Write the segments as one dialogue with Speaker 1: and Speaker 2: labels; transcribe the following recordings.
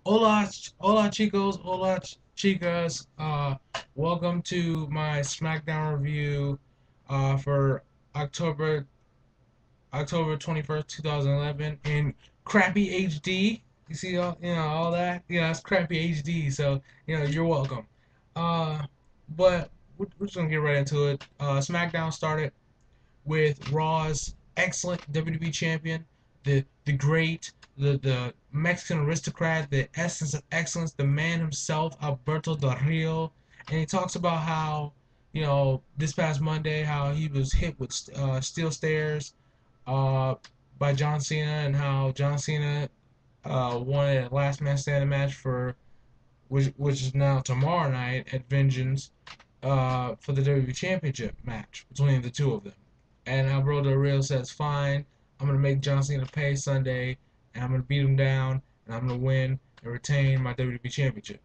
Speaker 1: Hola, hola chicos, hola chicas. Welcome to my SmackDown review for October October 21st, 2011 in crappy HD. You see all that? Yeah, it's crappy HD. So you're welcome. Uh, but we're just gonna get right into it. SmackDown started with Raw's excellent WWE champion, the great, the Mexican aristocrat, the essence of excellence, the man himself, Alberto Del Rio, and he talks about how this past Monday how he was hit with steel stairs uh, by John Cena, and how John Cena won a last man standing match for which is now tomorrow night at Vengeance for the WWE Championship match between the two of them. And Alberto Del Rio says, "Fine, I'm gonna make John Cena pay Sunday, and I'm gonna beat him down, and I'm gonna win and retain my WWE Championship."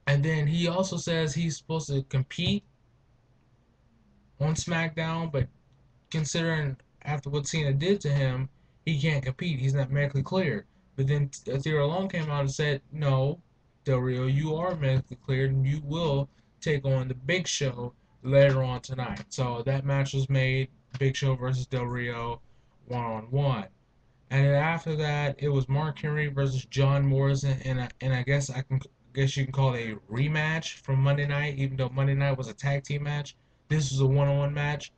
Speaker 1: And then he also says he's supposed to compete on SmackDown, but considering after what Cena did to him, he can't compete. He's not medically cleared. But then Theodore Long came out and said, "No, Del Rio, you are medically cleared, and you will take on the Big Show later on tonight." So that match was made: Big Show versus Del Rio, 1-on-1. And then after that, it was Mark Henry versus John Morrison, and I guess you can call it a rematch from Monday night, even though Monday night was a tag team match. This was a one-on-one match.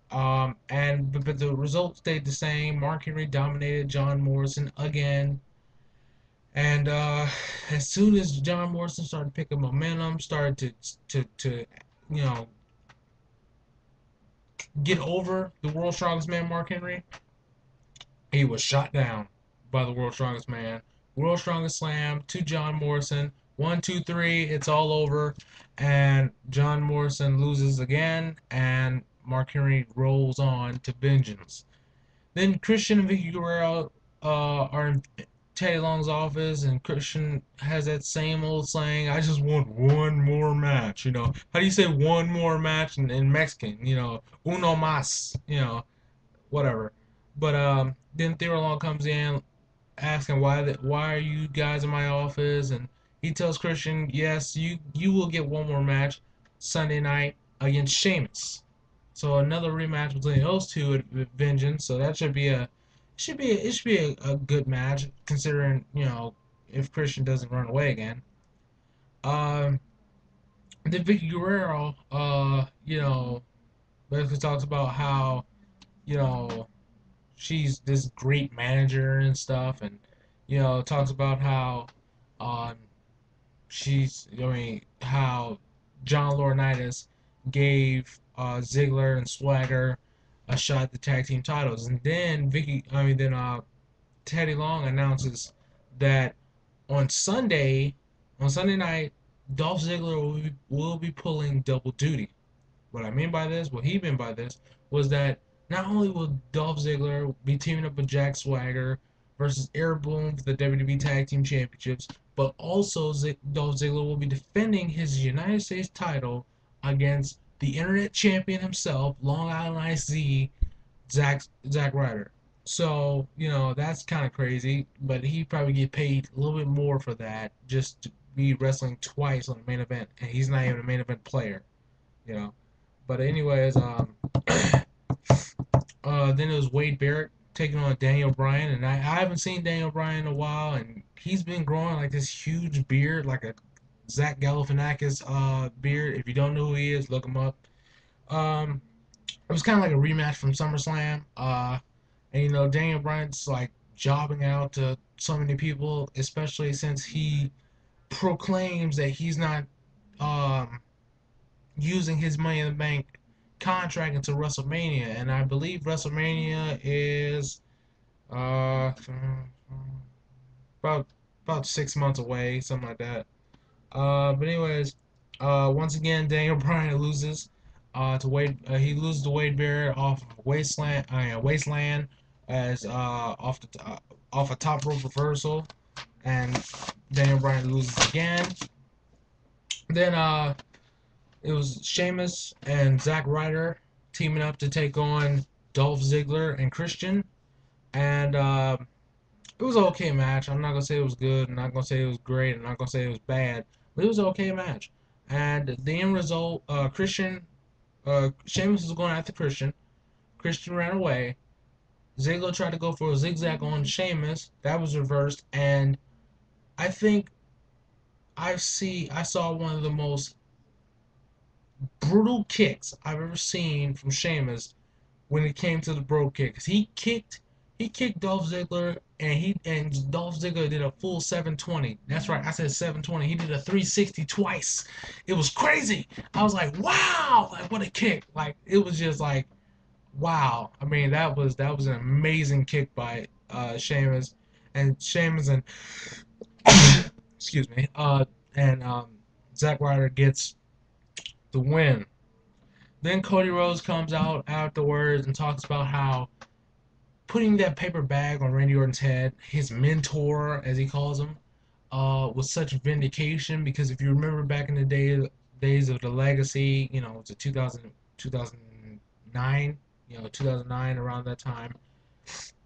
Speaker 1: But the result stayed the same. Mark Henry dominated John Morrison again. And as soon as John Morrison started picking momentum, started to you know get over the world's strongest man, Mark Henry, he was shot down by the world's strongest man. World's strongest slam to John Morrison. One, two, three. It's all over, and John Morrison loses again, and Mark Henry rolls on to vengeance. Then Christian and Vicky Guerrero are in Teddy Long's office, and Christian has that same old saying, "I just want one more match." How do you say one more match in Mexican? Uno más. Whatever. But then Theodore Long comes in asking why are you guys in my office, and he tells Christian, "Yes, you will get one more match Sunday night against Sheamus." So another rematch between those two at Vengeance. So that should be a good match, considering if Christian doesn't run away again. Um, then Vicky Guerrero, basically talks about how you know she's this great manager and stuff, and talks about how um how John Laurinaitis gave Ziggler and Swagger a shot at the tag team titles, and then Teddy Long announces that on Sunday, on Sunday night, Dolph Ziggler will be pulling double duty. What he meant by this, was that not only will Dolph Ziggler be teaming up with Jack Swagger versus Eric Boone for the WWE Tag Team Championships, but also Dolph Ziggler will be defending his United States title against the Internet Champion himself, Long Island IC, Zack Ryder. So that's kind of crazy, but he probably get paid a little bit more for that just to be wrestling twice on the main event, and he's not even a main event player. You know. But anyways, then it was Wade Barrett taking on Daniel Bryan, and I haven't seen Daniel Bryan in a while, and he's been growing like this huge beard, like a Zach Galifianakis beard. If you don't know who he is, look him up. Um, it was kind of like a rematch from SummerSlam. And Daniel Bryan's like jobbing out to so many people, especially since he proclaims that he's not um using his Money in the Bank contract into WrestleMania, and I believe WrestleMania is about 6 months away, something like that. But anyways, once again, Daniel Bryan loses to Wade. He loses to Wade Barrett off Wasteland, as off a top rope reversal, and Daniel Bryan loses again. Then it was Sheamus and Zack Ryder teaming up to take on Dolph Ziggler and Christian, and it was an okay match. I'm not gonna say it was good. I'm not gonna say it was great. I'm not gonna say it was bad. But it was an okay match. And the end result, Sheamus was going after Christian. Christian ran away. Ziggler tried to go for a zigzag on Sheamus. That was reversed. And I think I saw one of the most brutal kicks I've ever seen from Sheamus when it came to the bro kick. 'Cause he kicked Dolph Ziggler and Dolph Ziggler did a full 720. That's right, I said 720. He did a 360 twice. It was crazy. I was like, wow, like what a kick. Like it was just like wow. I mean that was an amazing kick by Sheamus and excuse me. And Zack Ryder gets the win. Then Cody Rhodes comes out afterwards and talks about how putting that paper bag on Randy Orton's head, his mentor, as he calls him, was such vindication because if you remember back in the days of the legacy, it's a 2009, 2009 around that time,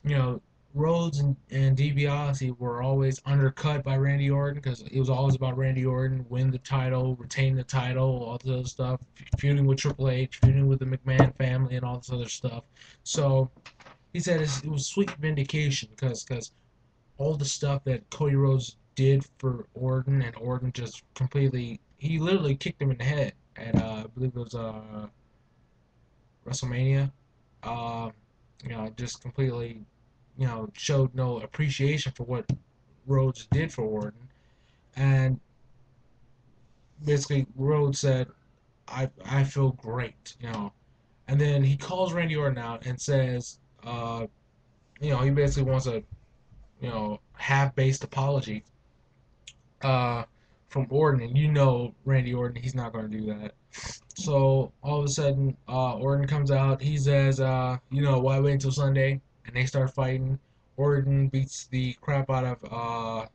Speaker 1: you know, Rhodes and DiBiase were always undercut by Randy Orton because it was always about Randy Orton win the title, retain the title, all this other stuff, feuding with Triple H, feuding with the McMahon family, and all this other stuff. So he said it was sweet vindication because all the stuff that Cody Rhodes did for Orton and Orton just completely he literally kicked him in the head at I believe it was WrestleMania. Uh, just completely showed no appreciation for what Rhodes did for Orton, and basically Rhodes said, "I feel great," and then he calls Randy Orton out and says, he basically wants a half-based apology uh, from Orton, and Randy Orton, he's not going to do that. So all of a sudden, Orton comes out. He says, why wait until Sunday? And they start fighting. Orton beats the crap out of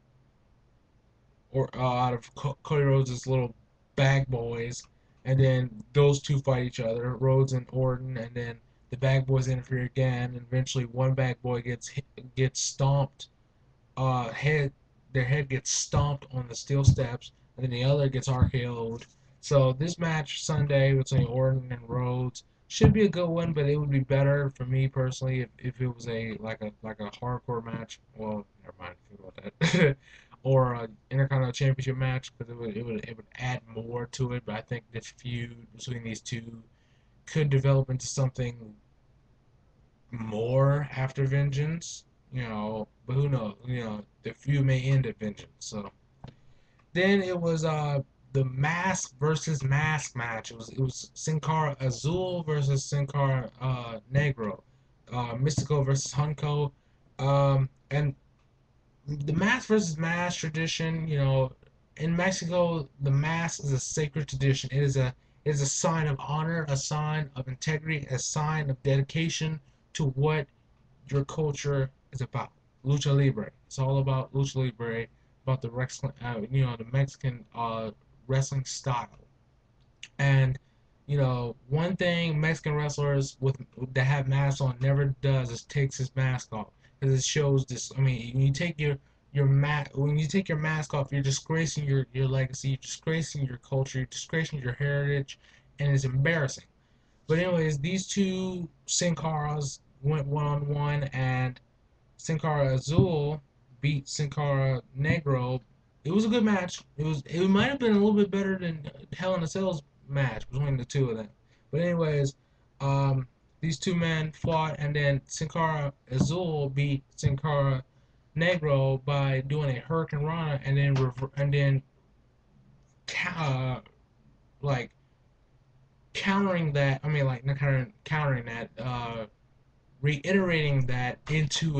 Speaker 1: Cody Rhodes' little bag boys, and then those two fight each other, Rhodes and Orton, and then the bag boys interfere again, and eventually one bag boy gets stomped, head their head gets stomped on the steel steps, and then the other gets RKO'd. So this match Sunday between Orton and Rhodes should be a good one, but it would be better for me personally if it was a hardcore match. Well, never mind, think about that. Or an Intercontinental Championship match because it would add more to it. But I think the feud between these two could develop into something more after Vengeance, but who knows? The feud may end at Vengeance. So then it was the mask versus mask match. It was Sin Cara Azul versus Sin Cara Negro, Mystico versus Hunko, and the mask versus mask tradition. In Mexico, the mask is a sacred tradition. It is a sign of honor, a sign of integrity, a sign of dedication to what your culture is about. Lucha Libre. It's all about Lucha Libre, about the wrestling, the Mexican wrestling style. And one thing Mexican wrestlers that have masks on never does is takes his mask off because it shows this. I mean, when you take your mask off, you're disgracing your legacy, you're disgracing your culture, you're disgracing your heritage, and it's embarrassing. But anyways, these two Sin Caras went one on one, and Sin Cara Azul beat Sin Cara Negro. It was a good match. It might have been a little bit better than Hell in a Cell's match between the two of them. But anyways, these two men fought, and then Sin Cara Azul beat Sin Cara Negro by doing a Hurricane Rana, and then uh, like countering that. I mean, like not countering that. Reiterating that into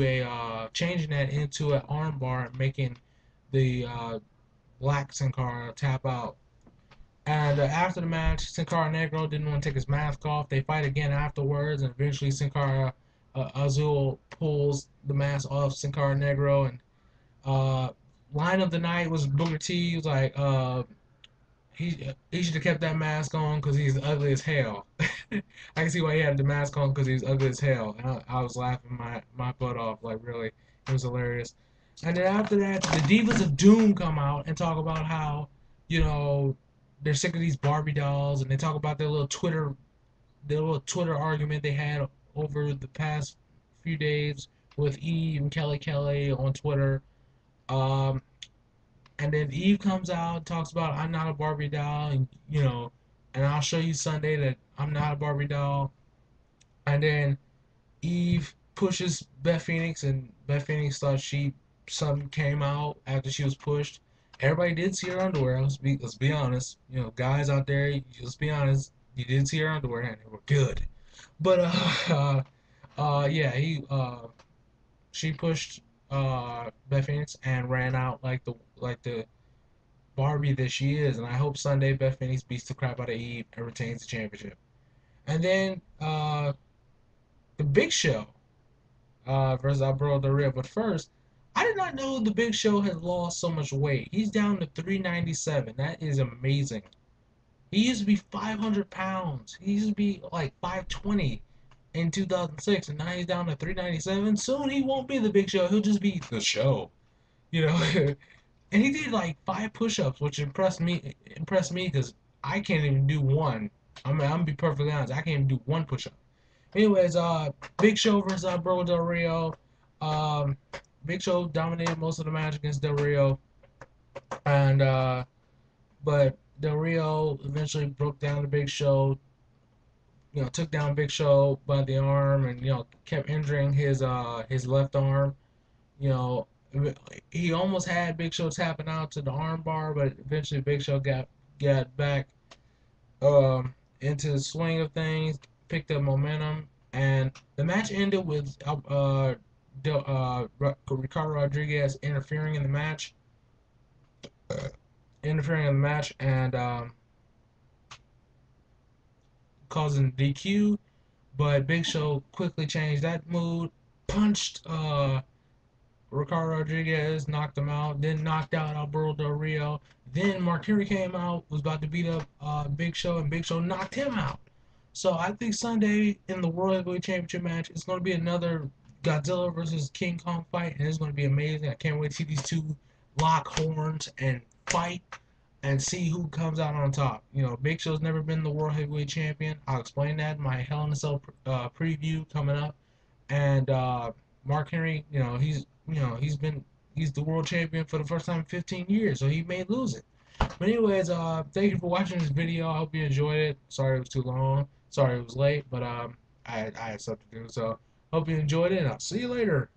Speaker 1: changing that into an armbar, making the Black Sin Cara tap out. And after the match, Sin Cara Negro didn't want to take his mask off. They fight again afterwards, and eventually Sin Cara Azul pulls the mask off Sin Cara Negro. And line of the night was Booker T. He was like, he should have kept that mask on because he's ugly as hell. I can see why he had the mask on because he's ugly as hell. And I was laughing my butt off. Like, really, it was hilarious. And then after that, the Divas of Doom come out and talk about how, you know, they're sick of these Barbie dolls, and they talk about their little Twitter argument they had over the past few days with Eve and Kelly on Twitter. Um, and then Eve comes out and talks about I'm not a Barbie doll, and and I'll show you Sunday that I'm not a Barbie doll. And then Eve pushes Beth Phoenix, and Beth Phoenix thought something came out after she was pushed. Everybody did see her underwear. Let's be honest. Guys out there, let's be honest. You did see her underwear, and they were good. But yeah, she pushed Beth Phoenix and ran out like the Barbie that she is. And I hope Sunday Beth Phoenix beats the crap out of Eve and retains the championship. And then the Big Show versus Alberto Del Rio. But first, I did not know the Big Show had lost so much weight. He's down to 397. That is amazing. He used to be 500 pounds. He used to be like 520 in 2006, and now he's down to 397. Soon he won't be the Big Show. He'll just be the Show. You know, and he did like 5 push-ups, which impressed me. Impressed me because I can't even do one. I'm gonna be perfectly honest. I can't even do one push-up. Anyways, Big Show versus Bro Del Rio. Um, Big Show dominated most of the match against Del Rio, and but Del Rio eventually broke down the Big Show. Took down Big Show by the arm, and kept injuring his left arm. You know, he almost had Big Show tapping out to the arm bar, but eventually Big Show got back into the swing of things, picked up momentum, and the match ended with Ricardo Rodriguez interfering in the match, and causing DQ. But Big Show quickly changed that mood, punched Ricardo Rodriguez, knocked him out, then knocked out Alberto Del Rio. Then Mark Henry came out, was about to beat up Big Show, and Big Show knocked him out. So I think Sunday in the World Heavyweight Championship match, it's going to be another Godzilla versus King Kong fight, and it's going to be amazing. I can't wait to see these two lock horns and fight and see who comes out on top. Big Show's never been the World Heavyweight Champion. I'll explain that in my Hell in a Cell preview coming up. And Mark Henry, he's the world champion for the first time in 15 years, so he may lose it. But anyways, thank you for watching this video. I hope you enjoyed it. Sorry it was too long. Sorry it was late, but I had stuff to do. So hope you enjoyed it, and I'll see you later.